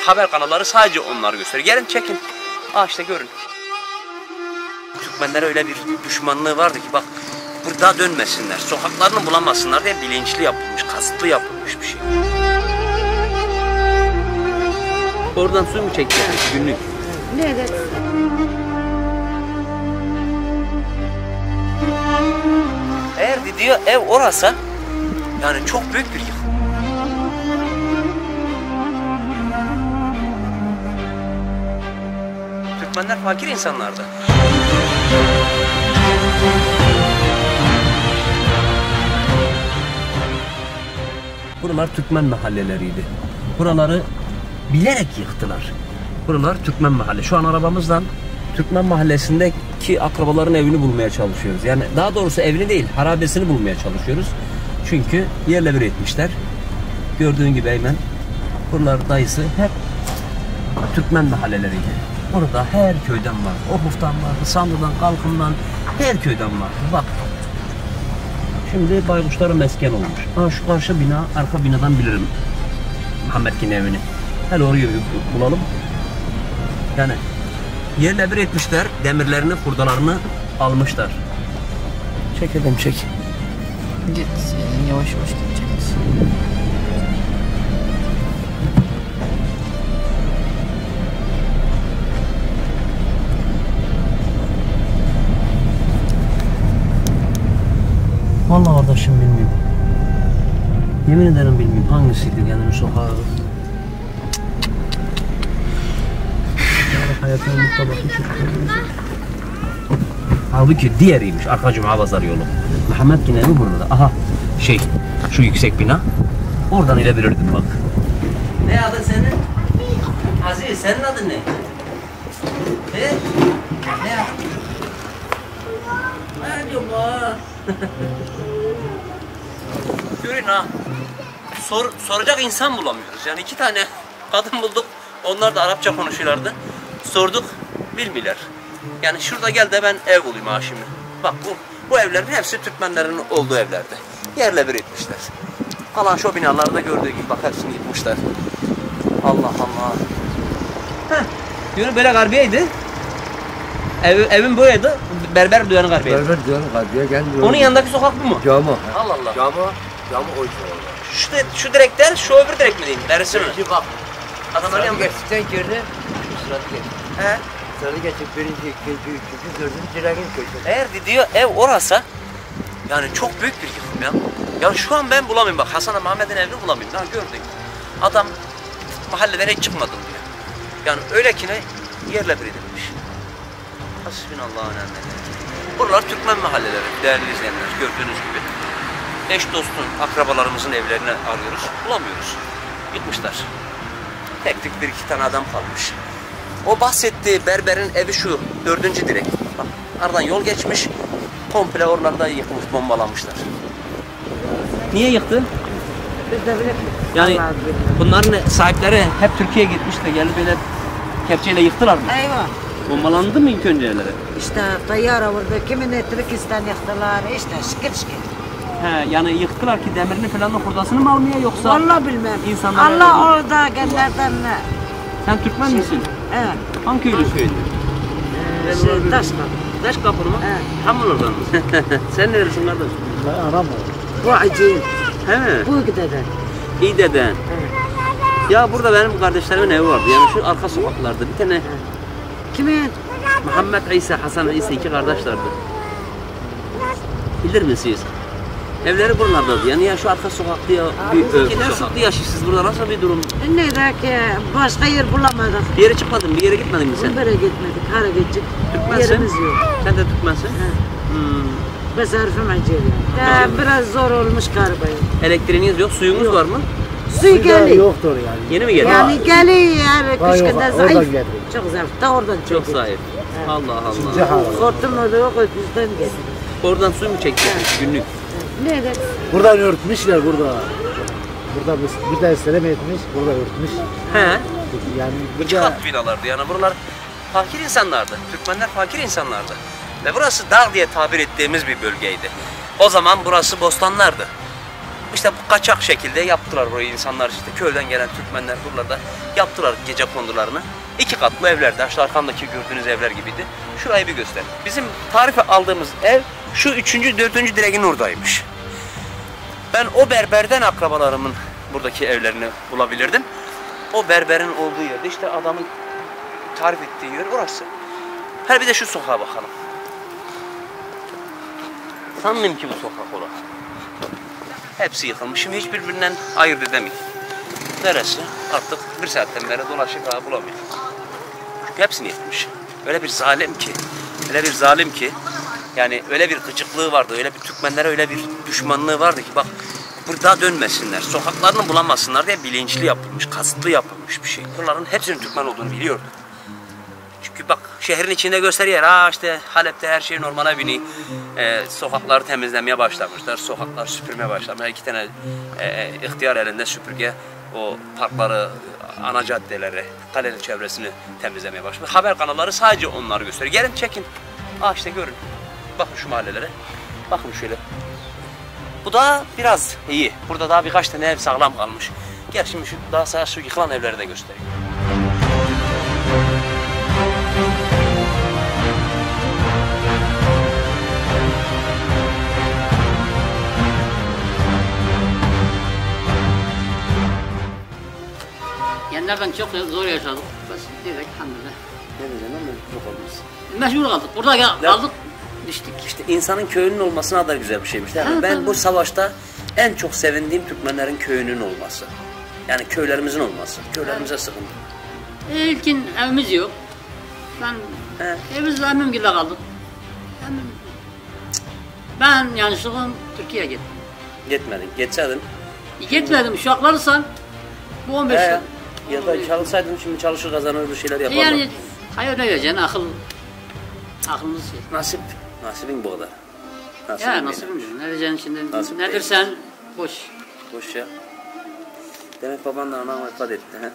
haber kanalları sadece onları gösteriyor. Gelin çekin. İşte görün. Türkmenlere öyle bir düşmanlığı vardı ki bak burada dönmesinler, sokaklarını bulamasınlar diye bilinçli yapılmış, kasıtlı yapılmış bir şey. Oradan su mu çekeceğiz günlük? Evet. Eğer diyor ev orası, yani çok büyük bir yıkım. Türkmenler fakir insanlardı. Buralar Türkmen mahalleleriydi. Buraları bilerek yıktılar. Buralar Türkmen mahalle. Şu an arabamızdan Türkmen mahallesindeki akrabaların evini bulmaya çalışıyoruz. Yani daha doğrusu evini değil, harabesini bulmaya çalışıyoruz. Çünkü yerle bir etmişler. Gördüğün gibi Eymen, buralar dayısı hep Türkmen mahalleleriydi. Burada her köyden var. Ohuf'tan vardı, Sandı'dan, Kalkım'dan, her köyden vardı. Bak. Şimdi baykuşların mesken olmuş. Şu karşı bina, arka binadan bilirim Muhammed'in evini. Hele orayı bulalım. Yani yerle bir etmişler, demirlerini, hurdalarını almışlar. Çekelim, çek. Git, yavaş yavaş gideceğiz. Vallahi kardeşim bilmiyorum. Yemin ederim bilmiyorum hangisiydi yani sokağı. Hayatımın mutlaka hiç halbuki diğeriymiş, arka cuma pazar yolu. Muhammed yine mi burada? Aha, şu yüksek bina. Oradan inebilirdim bak. Ne adın senin? Aziz, senin adın ne? Ne? Ne adın? Acaba? Görün ha. Soracak insan bulamıyoruz. Yani 2 tane kadın bulduk. Onlar da Arapça konuşuyorlardı. Sorduk, bilmiyorlar. Yani şurada gel de ben ev bulayım ha şimdi. Bak bu evlerin hepsi Türkmenlerin olduğu evlerdi. Yerle bir etmişler. Kalan şu binalarda gördüğü gibi bak hepsini yıkmışlar. Allah Allah. Yönü böyle garbiyeydi. Evin böyleydi. Berber dükkanı garbiyeydi. Berber dükkanı garbiye geldi. Onun yanındaki sokak bu mu? Cami. Allah Allah. Cami oydu. Şu direkten şu öbür direk mi diyeyim? Neresi mi? Bak. Adamlar yanında. Geçtikten girdi. Sırada geçti. He. Sırada geçip birinci, ikinci, üçüncü, dördüncü direğin köşesi. Eğer diyor ev orası, yani çok büyük bir yıkım ya. Ya şu an ben bulamıyorum bak, Hasan'a Mehmet'in evini bulamıyorum. Daha gördük. Adam mahalleden hiç çıkmadım diyor. Yani öyle ki ne yerle bir edilmiş. Hasbinallahü ve ni'mel vekil. Buralar Türkmen mahalleleri değerli izleyenler, gördüğünüz gibi. Eş dostun, akrabalarımızın evlerini arıyoruz, bulamıyoruz. Yıkmışlar. Tek tük 1-2 tane adam kalmış. O bahsettiği berberin evi şu, 4. direk. Bak, aradan yol geçmiş, komple oraları da yıkmış, bombalamışlar. Niye yıktı? Biz de bilek mi? Yani bunların sahipleri hep Türkiye'ye gitmiş de gelip böyle kepçeyle yıktılar mı? Eyvah. Bombalandı mı ilk önce evleri? İşte tayyara vurdu, kimin Türkistan yıktılar, işte şıkır şıkır. He, yani yıktılar ki demirini falan da hurdasını mı almaya yoksa? Vallahi bilmem. İnsanlar Allah orada genlerden ne? Sen Türkmen misin? Evet. Hangi köylüsüydün? Taşkapı. Taşkapı mı? Evet. Tam oradan mı? Sen nerelisin kardeş? Ben Arap Bu acıyım. He mi? Bu gideden. İyi deden. Evet. Ya burada benim kardeşlerimin evi vardı. Yani şu arka sokaklarda bir tane Kimin? Muhammed İsa, Hasan İsa 2 kardeşlerdi. Bilir misiniz? Evleri buralardaydı. Yani ya şu arka sokakta ya bir sokakta yaşıyorsunuz. Burada nasıl bir durum? Ne de ki başka yer bulamadık. Bir yere çıkmadın, bir yere gitmedin mi sen? Nereye gitmedik, hara gidecek. Türkmensin. Yerimiz yok. Sen de Türkmensin. Biz harfim acıyor yani. Biraz zor olmuş galiba. Elektriğiniz yok, suyunuz Yok. var mı? Su geliyor. Yoktur yani. Yeni mi geldi? Yani geliyor yani Vay kışkında vay, zayıf. oradan geldi. Çok zayıf. Ta oradan Çok çekiyor. zayıf. Allah Allah. Cihaz. Hortum orada yok, ötüzden geldi. Oradan su mu çekiyorsunuz günlük? Nerede? Buradan örtmüşler burada. Burada bir de selam etmiş, burada örtmüş. He. Yani 2 kat binalardı yani buralar fakir insanlardı. Türkmenler fakir insanlardı. Ve burası dağ diye tabir ettiğimiz bir bölgeydi. O zaman burası bostanlardı. İşte bu kaçak şekilde yaptılar burayı insanlar, işte köyden gelen Türkmenler buralarda yaptılar gece kondularını. 2 katlı evlerdi. İşte arkamdaki gördüğünüz evler gibiydi. Şurayı bir göster. Bizim tarife aldığımız ev şu 3. 4. direğin oradaymış. Ben o berberden akrabalarımın buradaki evlerini bulabilirdim. O berberin olduğu yerde işte adamın tarif ettiği yer orası. Her bir de şu sokağa bakalım. Sanmıyorum ki bu sokak olan. Hepsi yıkılmış. Şimdi hiçbirbirinden ayırt edemiyorum. Neresi? Artık bir saatten beri dolaşıp daha bulamıyorum. Çünkü hepsini yıkmış. Öyle bir zalim ki, öyle bir zalim ki, yani öyle bir gıcıklığı vardı, öyle bir Türkmenlere öyle bir düşmanlığı vardı ki bak burada dönmesinler, sokaklarını bulamasınlar diye bilinçli yapılmış, kasıtlı yapılmış bir şey. Bunların hepsinin Türkmen olduğunu biliyordu. Çünkü bak şehrin içinde gösteriyor, işte Halep'te her şey normale biniyor. Sokakları temizlemeye başlamışlar, sokaklar süpürmeye başlamışlar. 2 tane ihtiyar elinde süpürge o parkları, ana caddeleri, kalenin çevresini temizlemeye başladı. Haber kanalları sadece onları gösteriyor. Gelin çekin. İşte görün. Bakın şu mahallelere. Bakın şöyle. Bu da biraz iyi. Burada daha birkaç tane ev sağlam kalmış. Gel şimdi şu yıkılan evleri de göstereyim. Yenlerden çok zor yaşadık. Bas dedik hamdülillah. Ne diyeceğim ama çok olmuş. Mecbur kaldık. Burada kaldık, düştük. İşte insanın köyünün olması ne kadar güzel bir şeymiş değil mi? Ben bu savaşta en çok sevindiğim Türkmenlerin köyünün olması. Yani köylerimizin olması. Köylerimize sıkıntı. İlkin evimiz yok. Evimizle emmim gibi kaldık. Ben yanlışlıkla Türkiye'ye gittim. Gitmedin. Geçseydin. Gitmedim. Uşaklarsan bu 15 yıl. Ya da çalışsaydın şimdi çalışır kazanır bir şeyler yapardın. Yani hayır ne vereceksin? Aklımız şey. Nasip. Nasibin bu kadar. Ya nasibim. Ne vereceksin şimdi? Nasip Nedir değil. sen? Boş. Boş ya. Demek baban da anan vefat etti. He?